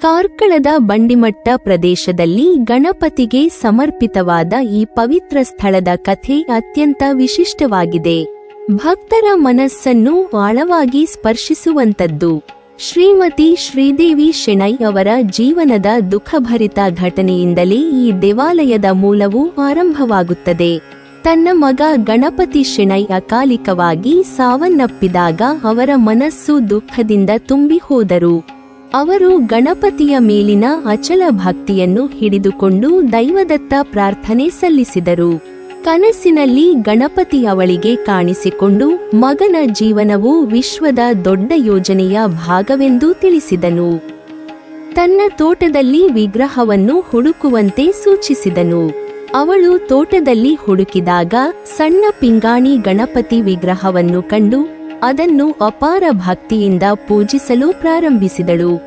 ಕಾರ್ಕಳದ ಬಂಡಿಮಟ್ಟ ಪ್ರದೇಶದಲ್ಲಿ ಗಣಪತಿಗೆ ಸಮರ್ಪಿತವಾದ ಈ ಪವಿತ್ರ ಸ್ಥಳದ ಕಥೆ ಅತ್ಯಂತ ವಿಶಿಷ್ಟವಾಗಿದೆ. ಭಕ್ತರ ಮನಸ್ಸನ್ನು ಆಳವಾಗಿ ಸ್ಪರ್ಶಿಸುವಂತದ್ದು. ಶ್ರೀಮತಿ ಶ್ರೀದೇವಿ ಶೆಣೈ ಅವರ ಜೀವನದ ದುಃಖಭರಿತ ಘಟನೆಯಿಂದಲೇ ಈ ದೇವಾಲಯದ ಮೂಲವು ಆರಂಭವಾಗುತ್ತದೆ. ತನ್ನ ಮಗ ಗಣಪತಿ ಶೆಣೈ ಅಕಾಲಿಕವಾಗಿ ಸಾವನ್ನಪ್ಪಿದಾಗ ಅವರ ಮನಸ್ಸು ದುಃಖದಿಂದ ತುಂಬಿ ಹೋದರು. ಅವರು ಗಣಪತಿಯ ಮೇಲಿನ ಅಚಲ ಭಕ್ತಿಯನ್ನು ಹಿಡಿದುಕೊಂಡು ದೈವದತ್ತ ಪ್ರಾರ್ಥನೆ ಸಲ್ಲಿಸಿದರು. ಕನಸಿನಲ್ಲಿ ಗಣಪತಿ ಅವಳಿಗೆ ಕಾಣಿಸಿಕೊಂಡು ಮಗನ ಜೀವನವು ವಿಶ್ವದ ದೊಡ್ಡ ಯೋಜನೆಯ ಭಾಗವೆಂದು ತಿಳಿಸಿದನು. ತನ್ನ ತೋಟದಲ್ಲಿ ವಿಗ್ರಹವನ್ನು ಹುಡುಕುವಂತೆ ಸೂಚಿಸಿದನು. ಅವಳು ತೋಟದಲ್ಲಿ ಹುಡುಕಿದಾಗ ಸಣ್ಣ ಪಿಂಗಾಣಿ ಗಣಪತಿ ವಿಗ್ರಹವನ್ನು ಕಂಡು ಅದನ್ನು ಅಪಾರ ಭಕ್ತಿಯಿಂದ ಪೂಜಿಸಲು ಪ್ರಾರಂಭಿಸಿದಳು.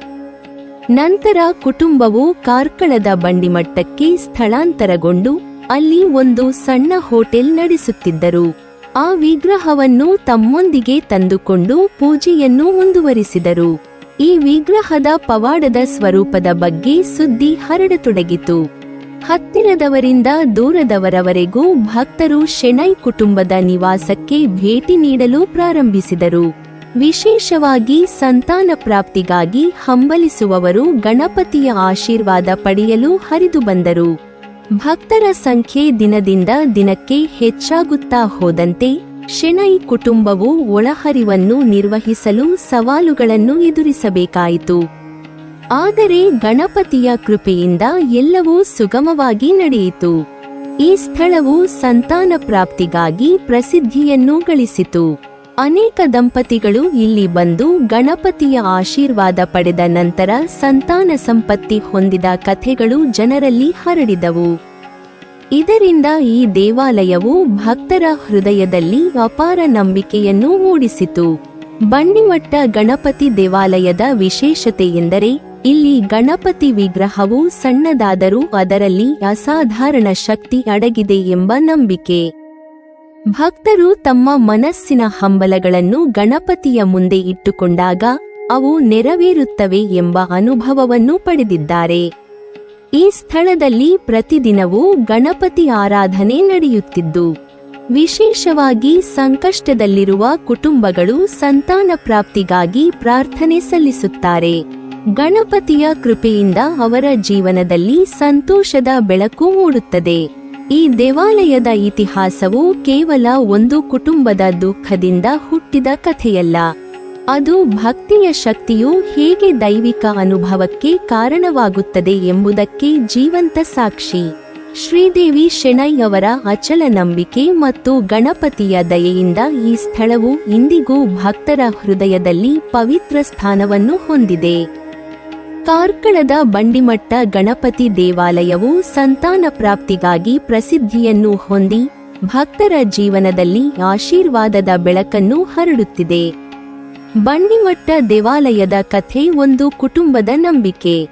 ನಂತರ ಕುಟುಂಬವು ಕಾರ್ಕಳದ ಬಂಡಿಮಟ್ಟಕ್ಕೆ ಸ್ಥಳಾಂತರಗೊಂಡು ಅಲ್ಲಿ ಒಂದು ಸಣ್ಣ ಹೋಟೆಲ್ ನಡೆಸುತ್ತಿದ್ದರು. ಆ ವಿಗ್ರಹವನ್ನು ತಮ್ಮೊಂದಿಗೆ ತಂದುಕೊಂಡು ಪೂಜೆಯನ್ನು ಮುಂದುವರಿಸಿದರು. ಈ ವಿಗ್ರಹದ ಪವಾಡದ ಸ್ವರೂಪದ ಬಗ್ಗೆ ಸುದ್ದಿ ಹರಡತೊಡಗಿತು. ಹತ್ತಿರದವರಿಂದ ದೂರದವರವರೆಗೂ ಭಕ್ತರು ಶೆಣೈ ಕುಟುಂಬದ ನಿವಾಸಕ್ಕೆ ಭೇಟಿ ನೀಡಲು ಪ್ರಾರಂಭಿಸಿದರು. ವಿಶೇಷವಾಗಿ ಸಂತಾನ ಪ್ರಾಪ್ತಿಗಾಗಿ ಹಂಬಲಿಸುವವರು ಗಣಪತಿಯ ಆಶೀರ್ವಾದ ಪಡೆಯಲು ಹರಿದು ಬಂದರು. ಭಕ್ತರ ಸಂಖ್ಯೆ ದಿನದಿಂದ ದಿನಕ್ಕೆ ಹೆಚ್ಚಾಗುತ್ತಾ ಹೋದಂತೆ ಶೆಣೈ ಕುಟುಂಬವು ಒಳಹರಿವನ್ನು ನಿರ್ವಹಿಸಲು ಸವಾಲುಗಳನ್ನು ಎದುರಿಸಬೇಕಾಯಿತು. ಆದರೆ ಗಣಪತಿಯ ಕೃಪೆಯಿಂದ ಎಲ್ಲವೂ ಸುಗಮವಾಗಿ ನಡೆಯಿತು. ಈ ಸ್ಥಳವು ಸಂತಾನ ಪ್ರಾಪ್ತಿಗಾಗಿ ಪ್ರಸಿದ್ಧಿಯನ್ನು ಗಳಿಸಿತು. ಅನೇಕ ದಂಪತಿಗಳು ಇಲ್ಲಿ ಬಂದು ಗಣಪತಿಯ ಆಶೀರ್ವಾದ ಪಡೆದ ನಂತರ ಸಂತಾನ ಸಂಪತ್ತಿ ಹೊಂದಿದ ಕಥೆಗಳು ಜನರಲ್ಲಿ ಹರಡಿದವು. ಇದರಿಂದ ಈ ದೇವಾಲಯವು ಭಕ್ತರ ಹೃದಯದಲ್ಲಿ ಅಪಾರ ನಂಬಿಕೆಯನ್ನು ಮೂಡಿಸಿತು. ಬಂಡಿಮಟ್ಟ ಗಣಪತಿ ದೇವಾಲಯದ ವಿಶೇಷತೆ ಎಂದರೆ ಇಲ್ಲಿ ಗಣಪತಿ ವಿಗ್ರಹವು ಸಣ್ಣದಾದರೂ ಅದರಲ್ಲಿ ಅಸಾಧಾರಣ ಶಕ್ತಿ ಅಡಗಿದೆ ಎಂಬ ನಂಬಿಕೆ. ಭಕ್ತರು ತಮ್ಮ ಮನಸ್ಸಿನ ಹಂಬಲಗಳನ್ನು ಗಣಪತಿಯ ಮುಂದೆ ಇಟ್ಟುಕೊಂಡಾಗ ಅವು ನೆರವೇರುತ್ತವೆ ಎಂಬ ಅನುಭವವನ್ನು ಪಡೆದಿದ್ದಾರೆ. ಈ ಸ್ಥಳದಲ್ಲಿ ಪ್ರತಿದಿನವೂ ಗಣಪತಿ ಆರಾಧನೆ ನಡೆಯುತ್ತಿದ್ದು, ವಿಶೇಷವಾಗಿ ಸಂಕಷ್ಟದಲ್ಲಿರುವ ಕುಟುಂಬಗಳು ಸಂತಾನ ಪ್ರಾಪ್ತಿಗಾಗಿ ಪ್ರಾರ್ಥನೆ ಸಲ್ಲಿಸುತ್ತಾರೆ. ಗಣಪತಿಯ ಕೃಪೆಯಿಂದ ಅವರ ಜೀವನದಲ್ಲಿ ಸಂತೋಷದ ಬೆಳಕು ಮೂಡುತ್ತದೆ. ಈ ದೇವಾಲಯದ ಇತಿಹಾಸವು ಕೇವಲ ಒಂದು ಕುಟುಂಬದ ದುಃಖದಿಂದ ಹುಟ್ಟಿದ ಕಥೆಯಲ್ಲ. ಅದು ಭಕ್ತಿಯ ಶಕ್ತಿಯು ಹೇಗೆ ದೈವಿಕ ಅನುಭವಕ್ಕೆ ಕಾರಣವಾಗುತ್ತದೆ ಎಂಬುದಕ್ಕೆ ಜೀವಂತ ಸಾಕ್ಷಿ. ಶ್ರೀದೇವಿ ಶೆಣೈ ಅವರ ಅಚಲ ನಂಬಿಕೆ ಮತ್ತು ಗಣಪತಿಯ ದಯೆಯಿಂದ ಈ ಸ್ಥಳವು ಇಂದಿಗೂ ಭಕ್ತರ ಹೃದಯದಲ್ಲಿ ಪವಿತ್ರ ಸ್ಥಾನವನ್ನು ಹೊಂದಿದೆ. ಕಾರ್ಕಳದ ಬಂಡಿಮಟ್ಟ ಗಣಪತಿ ದೇವಾಲಯವು ಸಂತಾನ ಪ್ರಾಪ್ತಿಗಾಗಿ ಪ್ರಸಿದ್ಧಿಯನ್ನು ಹೊಂದಿ ಭಕ್ತರ ಜೀವನದಲ್ಲಿ ಆಶೀರ್ವಾದದ ಬೆಳಕನ್ನು ಹರಡುತ್ತಿದೆ. ಬಂಡಿಮಟ್ಟ ದೇವಾಲಯದ ಕಥೆ ಒಂದು ಕುಟುಂಬದ ನಂಬಿಕೆ,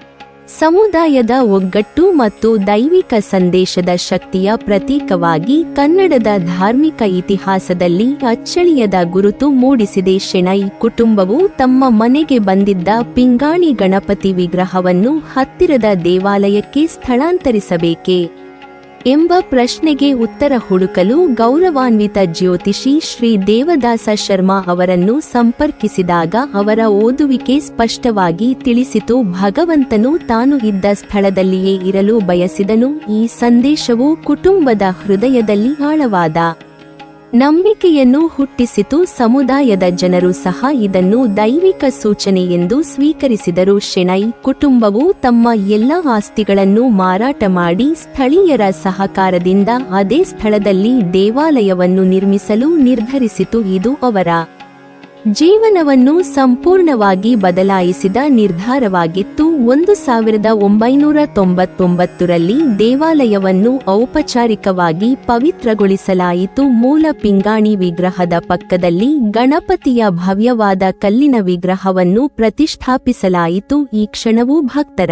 ಸಮುದಾಯದ ಒಗ್ಗಟ್ಟು ಮತ್ತು ದೈವಿಕ ಸಂದೇಶದ ಶಕ್ತಿಯ ಪ್ರತೀಕವಾಗಿ ಕನ್ನಡದ ಧಾರ್ಮಿಕ ಇತಿಹಾಸದಲ್ಲಿ ಅಚ್ಚಳಿಯದ ಗುರುತು ಮೂಡಿಸಿದೆ. ಶೆಣೈ ಕುಟುಂಬವು ತಮ್ಮ ಮನೆಗೆ ಬಂದಿದ್ದ ಪಿಂಗಾಣಿ ಗಣಪತಿ ವಿಗ್ರಹವನ್ನು ಹತ್ತಿರದ ದೇವಾಲಯಕ್ಕೆ ಸ್ಥಳಾಂತರಿಸಬೇಕೇ ಎಂಬ ಪ್ರಶ್ನೆಗೆ ಉತ್ತರ ಹುಡುಕಲು ಗೌರವಾನ್ವಿತ ಜ್ಯೋತಿಷಿ ಶ್ರೀ ದೇವದಾಸ ಶರ್ಮಾ ಅವರನ್ನು ಸಂಪರ್ಕಿಸಿದಾಗ ಅವರ ಓದುವಿಕೆ ಸ್ಪಷ್ಟವಾಗಿ ತಿಳಿಸಿತು. ಭಗವಂತನು ತಾನು ಇದ್ದ ಸ್ಥಳದಲ್ಲಿಯೇ ಇರಲು ಬಯಸಿದನು. ಈ ಸಂದೇಶವು ಕುಟುಂಬದ ಹೃದಯದಲ್ಲಿ ಆಳವಾದ ನಂಬಿಕೆಯನ್ನು ಹುಟ್ಟಿಸಿತು. ಸಮುದಾಯದ ಜನರು ಸಹ ಇದನ್ನು ದೈವಿಕ ಸೂಚನೆ ಎಂದು ಸ್ವೀಕರಿಸಿದರು. ಶೆಣೈ ಕುಟುಂಬವು ತಮ್ಮ ಎಲ್ಲ ಆಸ್ತಿಗಳನ್ನು ಮಾರಾಟ ಮಾಡಿ ಸ್ಥಳೀಯರ ಸಹಕಾರದಿಂದ ಅದೇ ಸ್ಥಳದಲ್ಲಿ ದೇವಾಲಯವನ್ನು ನಿರ್ಮಿಸಲು ನಿರ್ಧರಿಸಿತು. ಇದು ಅವರ ಜೀವನವನ್ನು ಸಂಪೂರ್ಣವಾಗಿ ಬದಲಾಯಿಸಿದ ನಿರ್ಧಾರವಾಗಿತ್ತು. 1999ರಲ್ಲಿ ದೇವಾಲಯವನ್ನು ಔಪಚಾರಿಕವಾಗಿ ಪವಿತ್ರಗೊಳಿಸಲಾಯಿತು. ಮೂಲ ಪಿಂಗಾಣಿ ವಿಗ್ರಹದ ಪಕ್ಕದಲ್ಲಿ ಗಣಪತಿಯ ಭವ್ಯವಾದ ಕಲ್ಲಿನ ವಿಗ್ರಹವನ್ನು ಪ್ರತಿಷ್ಠಾಪಿಸಲಾಯಿತು. ಈ ಕ್ಷಣವು ಭಕ್ತರ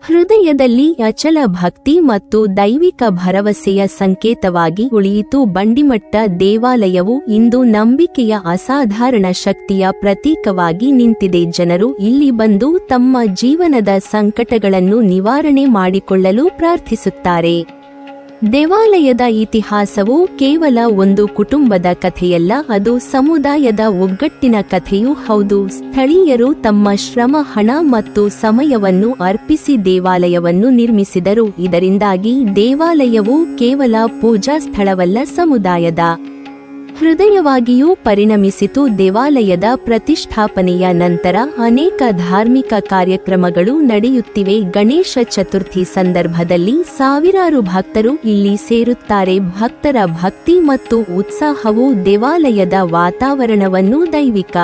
ಹೃದಯದಲ್ಲಿ ಅಚಲ ಭಕ್ತಿ ಮತ್ತು ದೈವಿಕ ಭರವಸೆಯ ಸಂಕೇತವಾಗಿ ಉಳಿಯಿತು. ಬಂಡಿಮಟ್ಟ ದೇವಾಲಯವು ಇಂದು ನಂಬಿಕೆಯ ಅಸಾಧಾರಣ ಶಕ್ತಿಯ ಪ್ರತೀಕವಾಗಿ ನಿಂತಿದೆ. ಜನರು ಇಲ್ಲಿ ಬಂದು ತಮ್ಮ ಜೀವನದ ಸಂಕಟಗಳನ್ನು ನಿವಾರಣೆ ಮಾಡಿಕೊಳ್ಳಲು ಪ್ರಾರ್ಥಿಸುತ್ತಾರೆ. ದೇವಾಲಯದ ಇತಿಹಾಸವು ಕೇವಲ ಒಂದು ಕುಟುಂಬದ ಕಥೆಯಲ್ಲ, ಅದು ಸಮುದಾಯದ ಒಗ್ಗಟ್ಟಿನ ಕಥೆಯೂ ಹೌದು. ಸ್ಥಳೀಯರು ತಮ್ಮ ಶ್ರಮ, ಹಣ ಮತ್ತು ಸಮಯವನ್ನು ಅರ್ಪಿಸಿ ದೇವಾಲಯವನ್ನು ನಿರ್ಮಿಸಿದರು. ಇದರಿಂದಾಗಿ ದೇವಾಲಯವು ಕೇವಲ ಪೂಜಾ ಸ್ಥಳವಲ್ಲ, ಸಮುದಾಯದ ಹೃದಯವಾಗಿಯೂ ಪರಿಣಮಿಸಿತು. ದೇವಾಲಯದ ಪ್ರತಿಷ್ಠಾಪನೆಯ ನಂತರ ಅನೇಕ ಧಾರ್ಮಿಕ ಕಾರ್ಯಕ್ರಮಗಳು ನಡೆಯುತ್ತಿವೆ. ಗಣೇಶ ಚತುರ್ಥಿ ಸಂದರ್ಭದಲ್ಲಿ ಸಾವಿರಾರು ಭಕ್ತರು ಇಲ್ಲಿ ಸೇರುತ್ತಾರೆ. ಭಕ್ತರ ಭಕ್ತಿ ಮತ್ತು ಉತ್ಸಾಹವು ದೇವಾಲಯದ ವಾತಾವರಣವನ್ನು ದೈವಿಕ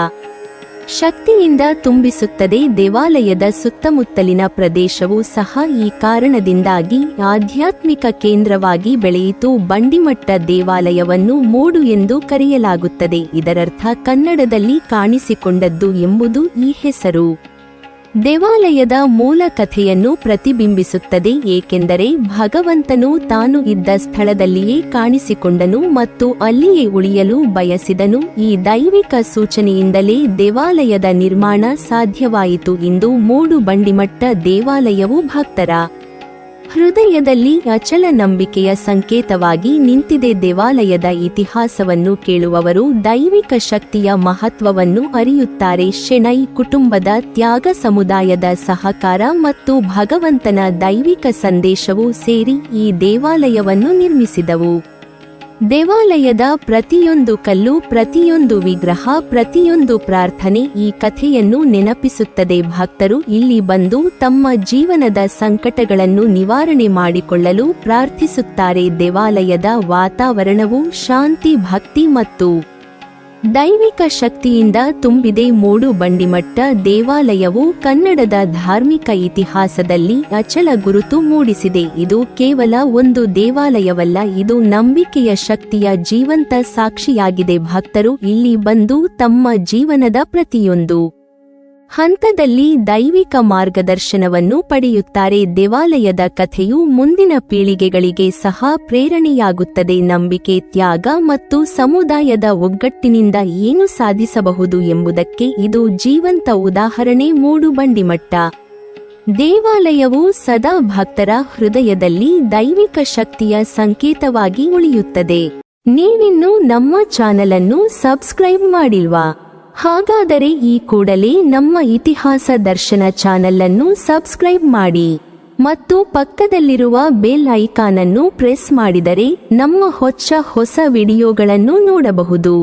ಶಕ್ತಿಯಿಂದ ತುಂಬಿಸುತ್ತದೆ. ದೇವಾಲಯದ ಸುತ್ತಮುತ್ತಲಿನ ಪ್ರದೇಶವು ಸಹ ಈ ಕಾರಣದಿಂದಾಗಿ ಆಧ್ಯಾತ್ಮಿಕ ಕೇಂದ್ರವಾಗಿ ಬೆಳೆಯಿತು. ಬಂಡಿಮಟ್ಟ ದೇವಾಲಯವನ್ನು ಮೂಡು ಎಂದು ಕರೆಯಲಾಗುತ್ತದೆ. ಇದರರ್ಥ ಕನ್ನಡದಲ್ಲಿ ಕಾಣಿಸಿಕೊಂಡದ್ದು ಎಂಬುದು ಈ ಹೆಸರು ದೇವಾಲಯದ ಮೂಲ ಕಥೆಯನ್ನು ಪ್ರತಿಬಿಂಬಿಸುತ್ತದೆ, ಏಕೆಂದರೆ ಭಗವಂತನು ತಾನು ಇದ್ದ ಸ್ಥಳದಲ್ಲಿಯೇ ಕಾಣಿಸಿಕೊಂಡನು ಮತ್ತು ಅಲ್ಲಿಯೇ ಉಳಿಯಲು ಬಯಸಿದನು. ಈ ದೈವಿಕ ಸೂಚನೆಯಿಂದಲೇ ದೇವಾಲಯದ ನಿರ್ಮಾಣ ಸಾಧ್ಯವಾಯಿತು. ಇಂದು ಮೂಡು ಬಂಡಿಮಟ್ಟ ದೇವಾಲಯವು ಭಕ್ತರ ಹೃದಯದಲ್ಲಿ ಅಚಲ ನಂಬಿಕೆಯ ಸಂಕೇತವಾಗಿ ನಿಂತಿದೆ. ದೇವಾಲಯದ ಇತಿಹಾಸವನ್ನು ಕೇಳುವವರು ದೈವಿಕ ಶಕ್ತಿಯ ಮಹತ್ವವನ್ನು ಅರಿಯುತ್ತಾರೆ. ಶೆಣೈ ಕುಟುಂಬದ ತ್ಯಾಗ, ಸಮುದಾಯದ ಸಹಕಾರ ಮತ್ತು ಭಗವಂತನ ದೈವಿಕ ಸಂದೇಶವು ಸೇರಿ ಈ ದೇವಾಲಯವನ್ನು ನಿರ್ಮಿಸಿದವು. ದೇವಾಲಯದ ಪ್ರತಿಯೊಂದು ಕಲ್ಲು, ಪ್ರತಿಯೊಂದು ವಿಗ್ರಹ, ಪ್ರತಿಯೊಂದು ಪ್ರಾರ್ಥನೆ ಈ ಕಥೆಯನ್ನು ನೆನಪಿಸುತ್ತದೆ. ಭಕ್ತರು ಇಲ್ಲಿ ಬಂದು ತಮ್ಮ ಜೀವನದ ಸಂಕಟಗಳನ್ನು ನಿವಾರಣೆ ಮಾಡಿಕೊಳ್ಳಲು ಪ್ರಾರ್ಥಿಸುತ್ತಾರೆ. ದೇವಾಲಯದ ವಾತಾವರಣವು ಶಾಂತಿ, ಭಕ್ತಿ ಮತ್ತು ದೈವಿಕ ಶಕ್ತಿಯಿಂದ ತುಂಬಿದೆ. ಮೂಡು ಬಂಡಿಮಟ್ಟ ದೇವಾಲಯವು ಕನ್ನಡದ ಧಾರ್ಮಿಕ ಇತಿಹಾಸದಲ್ಲಿ ಅಚಲ ಗುರುತು ಮೂಡಿಸಿದೆ. ಇದು ಕೇವಲ ಒಂದು ದೇವಾಲಯವಲ್ಲ, ಇದು ನಂಬಿಕೆಯ ಶಕ್ತಿಯ ಜೀವಂತ ಸಾಕ್ಷಿಯಾಗಿದೆ. ಭಕ್ತರು ಇಲ್ಲಿ ಬಂದು ತಮ್ಮ ಜೀವನದ ಪ್ರತಿಯೊಂದು ಹಂತದಲ್ಲಿ ದೈವಿಕ ಮಾರ್ಗದರ್ಶನವನ್ನು ಪಡೆಯುತ್ತಾರೆ. ದೇವಾಲಯದ ಕಥೆಯು ಮುಂದಿನ ಪೀಳಿಗೆಗಳಿಗೆ ಸಹ ಪ್ರೇರಣೆಯಾಗುತ್ತದೆ. ನಂಬಿಕೆ, ತ್ಯಾಗ ಮತ್ತು ಸಮುದಾಯದ ಒಗ್ಗಟ್ಟಿನಿಂದ ಏನು ಸಾಧಿಸಬಹುದು ಎಂಬುದಕ್ಕೆ ಇದು ಜೀವಂತ ಉದಾಹರಣೆ. ಮೂಡು ಬಂಡಿಮಟ್ಟ ದೇವಾಲಯವು ಸದಾ ಭಕ್ತರ ಹೃದಯದಲ್ಲಿ ದೈವಿಕ ಶಕ್ತಿಯ ಸಂಕೇತವಾಗಿ ಉಳಿಯುತ್ತದೆ. ನೀವಿನ್ನೂ ನಮ್ಮ ಚಾನೆಲ್ ಅನ್ನು ಸಬ್ಸ್ಕ್ರೈಬ್ ಮಾಡಿಲ್ವಾ? ಹಾಗಾದರೆ ಈ ಕೂಡಲೇ ನಮ್ಮ ಇತಿಹಾಸ ದರ್ಶನ ಚಾನೆಲ್ ಅನ್ನು ಸಬ್ಸ್ಕ್ರೈಬ್ ಮಾಡಿ ಮತ್ತು ಪಕ್ಕದಲ್ಲಿರುವ ಬೆಲ್ ಐಕಾನ್ ಅನ್ನು ಪ್ರೆಸ್ ಮಾಡಿದರೆ ನಮ್ಮ ಹೊಸ ವಿಡಿಯೋಗಳನ್ನು ನೋಡಬಹುದು.